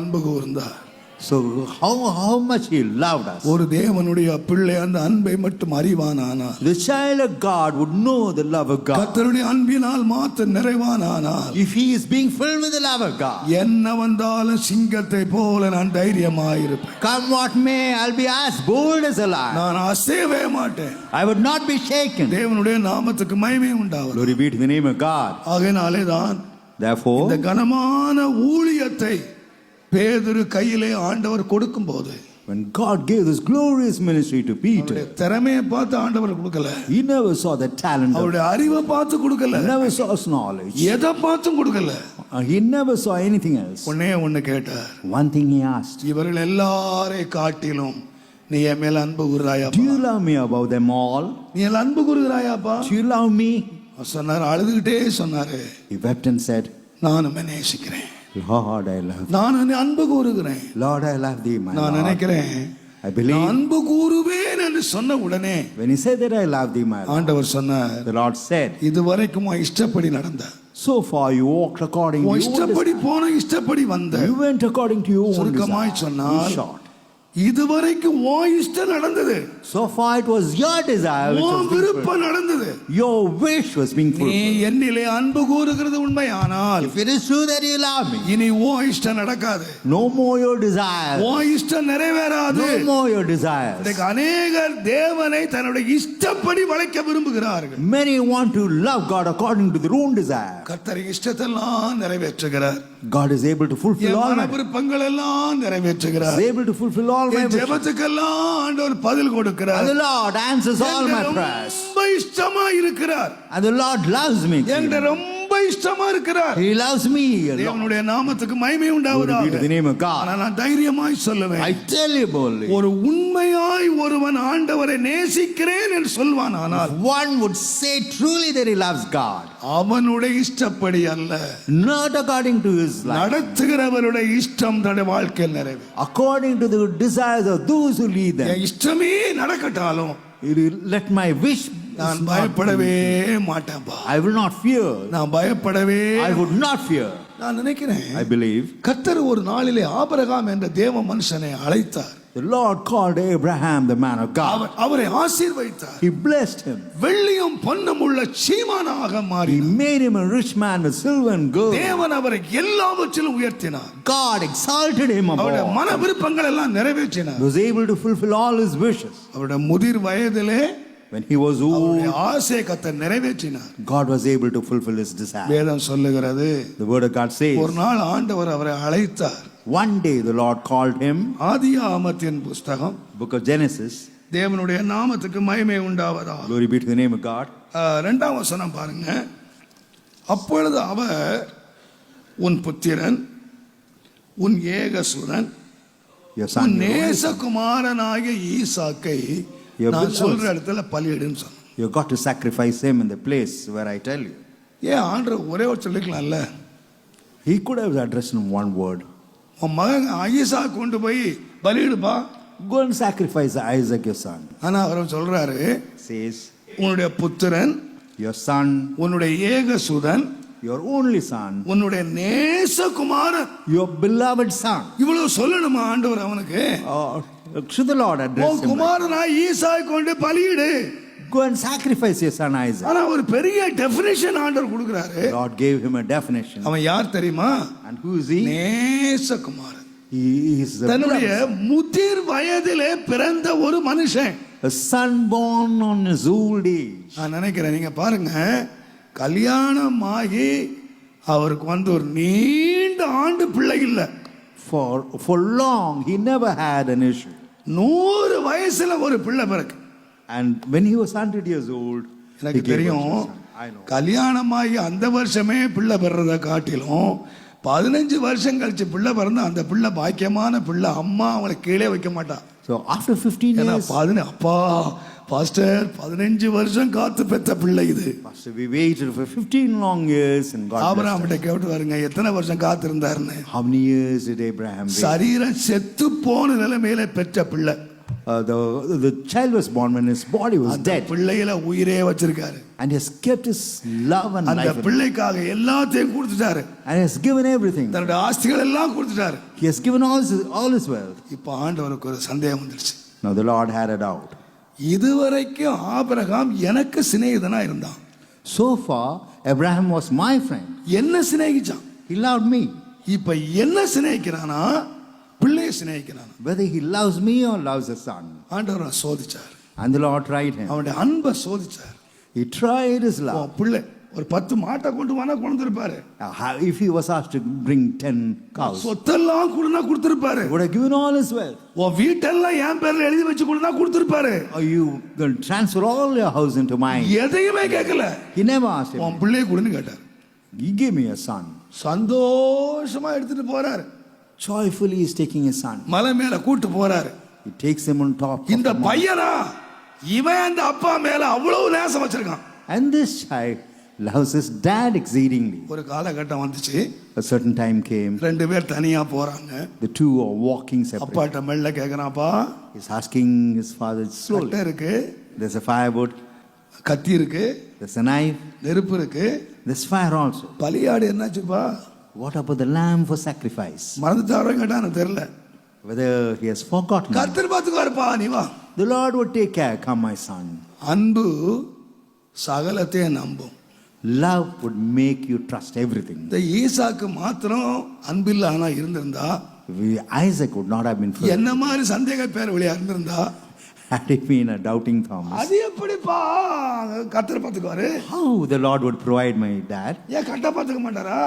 அன்பு கூர்ந்தார். So how much he loved us. ஒரு தேவனுடைய பிள்ளை அந்த அன்பை மட்டும் அறிவானானால், The child of God would know the love of God. கர்த்தருடைய அன்பினால் மாத்த நிறைவானானால், If he is being filled with the love of God, என்ன வந்தாலும் சிங்கத்தை போல நான் தைரியமாயிருப்பேன். come what may, I'll be as bold as a lion. நான் அசையவே மாட்டேன். I would not be shaken. தேவனுடைய நாமத்துக்கு மகிமை உண்டாவதாக. Glory be to the name of God. ஆகையினாலே தான் Therefore, இந்த கனமான ஊழியத்தை பேதுரு கையிலே ஆண்டவர் கொடுக்கும்போது, when God gave this glorious ministry to Peter, திறமையை பார்த்து ஆண்டவர் கொடுக்கல, he never saw the talent, அவருடைய அறிவை பார்த்து கொடுக்கல, he never saw his knowledge, எதை பார்த்தும் கொடுக்கல. he never saw anything else. ஒண்ணு கேட்டார். One thing he asked, இவர்கள் எல்லாரை காட்டிலும் நீ என் மேல அன்பு கூறுகிறாயா? do you love me above them all? நீ எல்லாம் அன்பு கூறுகிறாயாப்பா? Do you love me? சொன்னார், அழுதுகிட்டே சொன்னாரு, He wept and said, நான் உம்மை நேசிக்கிறேன், Lord, I love thee. நான் உன்னை அன்பு கூறுகிறேன். Lord, I love thee, my நான் Lord. நினைக்கிறேன், I believe அன்பு கூறுவேன் என்று சொன்ன உடனே when he said that I love thee, my Lord, ஆண்டவர் சொன்னார், the Lord said, இதுவரைக்கும் உன் இஷ்டப்படி நடந்த, so far you walked according to உன் your own இஷ்டப்படி desire. போன, இஷ்டப்படி வந்த. You went according to your own சுருக்கமாய் desire. சொன்னால், In short, இதுவரைக்கும் உன் இஷ்டம் நடந்தது, so far it was your desire which உன் was being விருப்பம் fulfilled. நடந்தது. Your wish was being நீ fulfilled. என்னிலே அன்பு கூறுகிறது உண்மையானால், If it is true that you love me, இனி உன் இஷ்டம் நடக்காது, no more your desires, உன் இஷ்டம் நிறைவேறாது. no more your desires. இன்னைக்கு அநேகர் தேவனை தன்னுடைய இஷ்டப்படி வளைக்க விரும்புகிறார்கள். Many want to love God according to their own desire. கர்த்தர் இஷ்டத்தெல்லாம் நிறைவேற்றுகிறார். God is able to fulfill all மன my விருப்பங்கள் எல்லாம் நிறைவேற்றுகிறார். is able to fulfill all my wishes. ஜெபத்துக்கெல்லாம் ஆண்டவர் பதில் கொடுக்கிறார். And the Lord answers all my prayers. ரொம்ப இஷ்டமா இருக்கிறார். And the Lord loves me. என்ற ரொம்ப இஷ்டமா இருக்கிறார். He loves me a lot. தேவனுடைய நாமத்துக்கு மகிமை Glory be to உண்டாவதாக. the name of God. ஆனா நான் தைரியமாய் சொல்லுவேன், I tell you boldly, ஒரு உண்மையாய் ஒருவன் ஆண்டவரை நேசிக்கிறேன் என்று சொல்வான், ஆனால் one would say truly that he loves God, அவனுடைய இஷ்டப்படி அல்ல, not according to his life, நடத்துகிறவருடைய இஷ்டம் தன்னுடைய வாழ்க்கையில் நிறைவே. according to the desires of those who lead them. N இஷ்டமே நடக்கட்டாலும் Let my wish, நான் பயப்படவே மாட்டேன்பா. I will not fear. நான் பயப்படவே, I would not fear. நான் நினைக்கிறேன், I believe கர்த்தர் ஒரு நாளிலே ஆபிரகாம் என்ற தேவ மனுஷனை அழைத்தார். the Lord called Abraham the man of God. அவரை ஆசீர்வதித்தார். He blessed him. வெள்ளியும் பொன்னும் உள்ள சீமானாக மாறி He made him a rich man with silver and gold. தேவன் அவரை எல்லாவற்றிலும் உயர்த்தினார். God exalted him அவருடைய above. மன விருப்பங்கள் எல்லாம் நிறைவேற்றினார். He was able to fulfill all his wishes. அவருடைய முதிர் வயதிலே When he was old, அவருடைய ஆசையை கர்த்தர் நிறைவேற்றினார். God was able to fulfill his desire. வேதம் சொல்லுகிறது, The word of God says, ஒரு நாள் ஆண்டவர் அவரை அழைத்தார். one day the Lord called him. ஆதியாகமத்தின் புஸ்தகம், Book of Genesis. தேவனுடைய நாமத்துக்கு மகிமை உண்டாவதாக. Glory be to the name of God. 2ஆம் வசனம் பாருங்க. அப்பொழுது அவர், உன் புத்திரன், உன் ஏகசுரன், Your உன் son, நேசகுமாரனாகிய ஈசாக்கை Your நான் beloved சொல்ற இடத்துல பலியிடுன்னு சொன்ன. you got to sacrifice him in the place where I tell you. ஏன் ஆண்டவர் ஒரே ஒரு சொல்லிக்கலாம்ல, He could have addressed him one word. உன் மகன் ஈசாக்கு கொண்டு போய் பலியிடுப்பா. Go and sacrifice Isaac your son. ஆனா அவர் சொல்றாரு, Says, உன்னுடைய புத்திரன், your son, உன்னுடைய ஏகசுதன், your only son, உன்னுடைய நேசகுமாரன். your beloved son. இவ்வளவு சொல்லணுமா ஆண்டவர் அவனுக்கு? Should the Lord address உன் him? குமாரனா ஈசாக்கு கொண்டு பலியிடு. Go and sacrifice your son Isaac. ஆனா ஒரு பெரிய டெஃபினிஷன் ஆண்டவர் கொடுக்கிறாரு. Lord gave him a definition. அவன் யார் தெரியுமா? And who is he? நேசகுமாரன். He is the தன்னுடைய beloved son. முதிர் வயதிலே பிறந்த ஒரு மனுஷன். A son born on his old age. நான் நினைக்கிறேன், நீங்க பாருங்க, கல்யாணம் ஆகி அவருக்கு ஒரு நீண்ட ஆண்டு பிள்ளை இல்லை. For long he never had an issue. 100 வயசுல ஒரு பிள்ளை பிறகு. And when he was 100 years old, எனக்கு தெரியும், கல்யாணமாகி அந்த வருஷமே பிள்ளை பெறத காட்டிலும் 15 வருஷம் கழிச்சு பிள்ளை பிறந்த அந்த பிள்ளை பாக்கியமான பிள்ளை. அம்மா அவளை கீழே வைக்க மாட்டா. So after 15 years, அப்பா பாஸ்டர் 15 வருஷம் காத்து பெற்ற பிள்ளை இது. Pastor, we waited for 15 long years and God Abraham blessed கிட்ட கேட்டு வருங்க, எத்தனை வருஷம் காத்து இருந்தாருன்னு. us. How many years did Abraham wait? சரீரம் செத்து போன நிலைமையில பெற்ற பிள்ளை. the child was born when his body was அந்த dead. பிள்ளையில உயிரே வச்சிருக்காரு. And he has kept his love and அந்த life. in it. பிள்ளைக்காக எல்லாத்தையும் கொடுத்துட்டாரு. And he has given everything. தன்னுடைய ஆஸ்திகள் எல்லாம் கொடுத்துட்டாரு. He has given all his wealth. இப்ப ஆண்டவருக்கு ஒரு சந்தேகம் வந்துருச்சு. Now the Lord had a doubt. இதுவரைக்கும் ஆபிரகாம் எனக்கு சிநேகிதனா இருந்தான். So far, Abraham was my friend. என்ன சிநேகிச்சான்? He loved me. இப்ப என்ன சிநேகிக்கிறானா? பிள்ளையை சிநேகிக்கிறானா? Whether he loves me or loves the son. ஆண்டவர் சோதிச்சார். And the Lord tried him. அவனுடைய அன்பை சோதிச்சார். He tried his love. பிள்ளை ஒரு 10 மாட்டை கொண்டு வானா கொண்டு இருப்பாரு. If he was asked to bring 10 cows, சொத்தெல்லாம் கொடுனா கொடுத்திருப்பாரு. would have given all his wealth. உன் வீட்டெல்லாம் என் பேர்ல எழுதி வச்சு கொடுனா கொடுத்திருப்பாரு. Or you will transfer all your house into mine. எதையுமே கேட்கல. He never asked him. உன் பிள்ளையை கொடுன்னு கேட்டார். He gave me a son. சந்தோஷமா எடுத்துட்டு போறாரு. Joyfully he is taking his son. மலை மேல கூட்டி போறாரு. He takes him on top. இந்த பையனா இவன் அந்த அப்பா மேல அவ்வளவு நேசம் வச்சிருக்கான். And this child loves his dad exceedingly. ஒரு காலகட்டம் வந்துச்சு. A certain time came. ரெண்டு பேர் தனியா போறாங்க. The two are walking separately. அப்பாட்ட மெல்ல கேக்குறான்ப்பா. He's asking his father slowly. கட்டை இருக்கு. There's a firewood. கத்தி இருக்கு. There's a knife. நெருப்பு இருக்கு. There's fire also. பலியாடு என்னாச்சுப்பா? What about the lamb for sacrifice? மறந்துட்டாரோ கேட்டா எனக்கு தெரியல. Whether he has forgotten. கர்த்தர் பாத்துக்குவாருப்பா நீ வா. The Lord would take care. Come my son. அன்பு சகலத்தையும் நம்பும். Love would make you trust everything. இந்த ஈசாக்கு மாத்திரம் அன்பில்லானா இருந்திருந்தா, Isaac would not have been free. என்ன மாதிரி சந்தேக பேர் வழியா இருந்திருந்தா, Had he been a doubting Thomas. அது எப்படிப்பா கர்த்தர் பாத்துக்குவாரு? How the Lord would provide my dad? ஏன் கட்ட பாத்துக்க மாட்டாரா?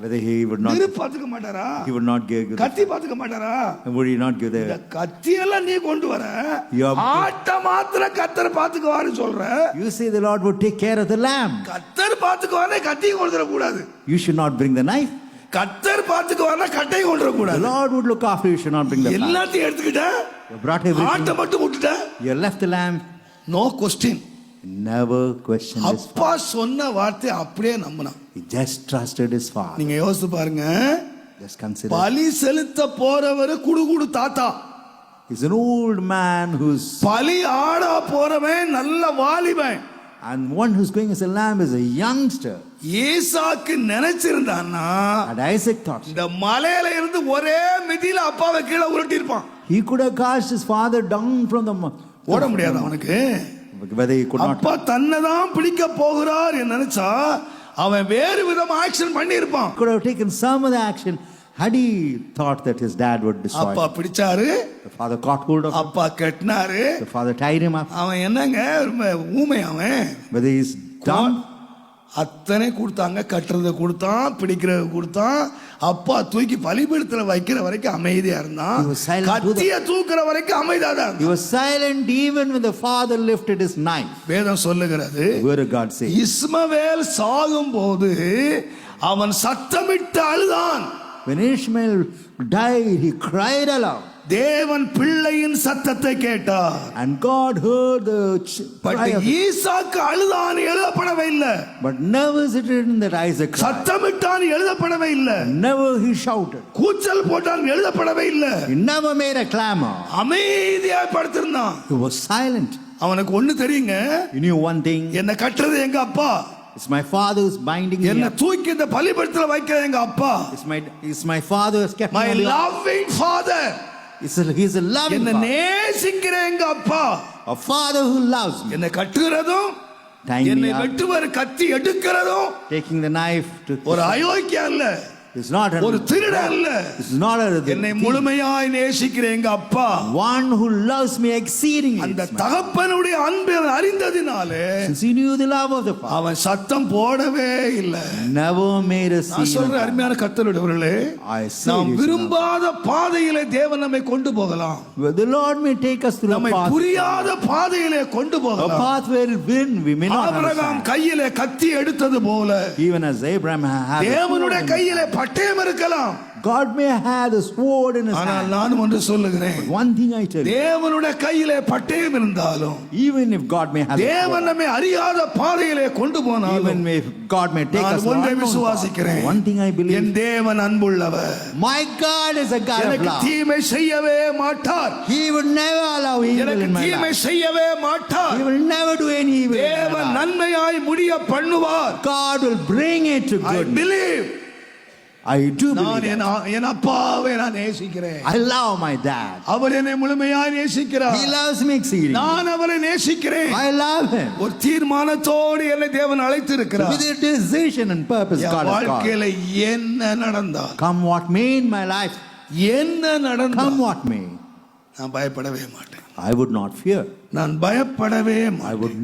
Whether he would not. நெருப்பு பாத்துக்க மாட்டாரா? He would not give. கத்தி பாத்துக்க மாட்டாரா? Would he not give இந்த the. கத்தி எல்லாம் நீ கொண்டு வர, ஆட்ட மாத்திர கர்த்தர் பாத்துக்குவாரு சொல்ற. You say the Lord would take care of the lamb. கர்த்தர் பாத்துக்குவாரே கத்தி கொண்டு வர கூடாது. You should not bring the knife. கர்த்தர் பாத்துக்குவாரே கட்டை கொண்டு வர The கூடாது. Lord would look after you. Should not bring the lamb. எல்லாத்தையும் எடுத்துக்கிட்ட, You brought everything. ஆட்ட மட்டும் விட்டுட்ட. You left the lamb. No question. Never questioned his அப்பா father. சொன்ன வார்த்தை அப்படியே நம்பினான். He just trusted his father. நீங்க யோசிச்சு பாருங்க. Just consider. பலி செலுத்த போறவரு குடுகுடு தாத்தா. He's an old man who's. பலி ஆடா போறவன் நல்ல வாலிபன். And one who's going as a lamb is a youngster. Isaac நினைச்சிருந்தான்னா, And Isaac thought. இந்த மலையில இருந்து ஒரே மிதியில அப்பாவை கீழே உருட்டி இருப்பான். He could have cast his father down from the. ஓட முடியாது அவனுக்கு. Whether he could not. அப்பா தன்னதான் பிடிக்க போகிறார் நினைச்சா அவன் வேறு விதம் ஆக்ஷன் பண்ணி இருப்பான். Could have taken some of the action had he thought that his dad would destroy அப்பா him. பிடிச்சாரு. The father caught hold of him. அப்பா கட்டினாரு. The father tied him up. அவன் என்னங்க ஊமை அவன். Whether he's dumb. அத்தனை கொடுத்தாங்க. கட்டுறத கொடுத்தான், பிடிக்கிறத கொடுத்தான். அப்பா தூக்கி பலிபீடத்துல வைக்கிற வரைக்கும் அமைதியா இருந்தான். He was silent. கத்திய தூக்குற வரைக்கும் அமைதியா தான் He இருந்தான். was silent even when the father lifted his knife. வேதம் சொல்லுகிறது, The word of God says. இஸ்மவேல் சாகும் போது அவன் சத்தமிட்டு அழுதான். When Ishmael died, he cried aloud. தேவன் பிள்ளையின் சத்தத்தை கேட்டார். And God heard the but cry of him. ஈசாக்கு அழுதான் எழுதப்படவே இல்லை. But never is it written that Isaac cried. சத்தமிட்டான் எழுதப்படவே இல்லை. Never he shouted. கூச்சல் போட்டான் எழுதப்படவே இல்லை. He never made a clamor. அமைதியா படுத்திருந்தான். He was silent. அவனுக்கு ஒண்ணு தெரியுங்க. You knew one thing. என்ன கட்டுறது எங்க அப்பா. It's my father who's binding me என்ன up. தூக்கி இந்த பலிபீடத்துல வைக்கிற எங்க அப்பா. It's my father who's kept My me alive. loving father. He's a loving என்ன father. நேசிக்கிற எங்க அப்பா. A father who loves me. என்ன கட்டுகிறதும், Tying என்னை me up. வெட்டுவர் கத்தி எடுக்கிறதும் Taking the knife to. ஒரு அயோக்கியா இல்ல, It's not ஒரு திருடன் இல்ல. It's not a. என்னை முழுமையாய் நேசிக்கிற எங்க அப்பா. One who loves me exceedingly. அந்த தகப்பனுடைய அன்பை அவன் அறிந்ததினாலே Since he knew the love of the father. அவன் சத்தம் போடவே இல்லை. Never made a நான் scene. சொல்ற அருமையான கர்த்தருடையவர்களே, I say நாம் this விரும்பாத பாதையிலே தேவன் நம்மை கொண்டு போகலாம். now. The Lord may take us through a நம்மை path. புரியாத பாதையிலே கொண்டு A போகலாம். path where we may not Abraham understand. கையிலே கத்தி எடுத்தது போல Even as Abraham had. தேவனுடைய கையிலே பட்டயம் இருக்கலாம். God may have the sword in his ஆனால் hand. நானும் ஒன்று சொல்லுகிறேன், One thing I tell you, தேவனுடைய கையிலே பட்டயம் இருந்தாலும், even if God may have the தேவன் sword, நம்மை அறியாத பாதையிலே கொண்டு போனாலும், even if God may take நான் us to ஒன்றை unknown path, விசுவாசிக்கிறேன், one thing I N believe, தேவன் அன்புள்ளவர், my God is a God of எனக்கு love. தீமை செய்யவே மாட்டார், He would never allow evil எனக்கு in my தீமை life. செய்யவே மாட்டார். He will never do any evil in my தேவன் life. நன்மையாய் முடிய பண்ணுவார். God will bring it to I good. believe. I do நான் believe that. என் அப்பாவை நான் நேசிக்கிறேன். I love my dad. அவர் என்னை முழுமையாய் நேசிக்கிறார். He loves me exceedingly. நான் அவரை நேசிக்கிறேன். I love him. ஒரு தீர்மானத்தோடு என்னை தேவன் அழைத்திருக்கிறார். With a decision and purpose, N God has called. வாழ்க்கையில என்ன நடந்தால், Come what may in my life, என்ன come நடந்தால் what may, நான் பயப்படவே மாட்டேன். I would not fear. நான் பயப்படவே I மாட்டேன். would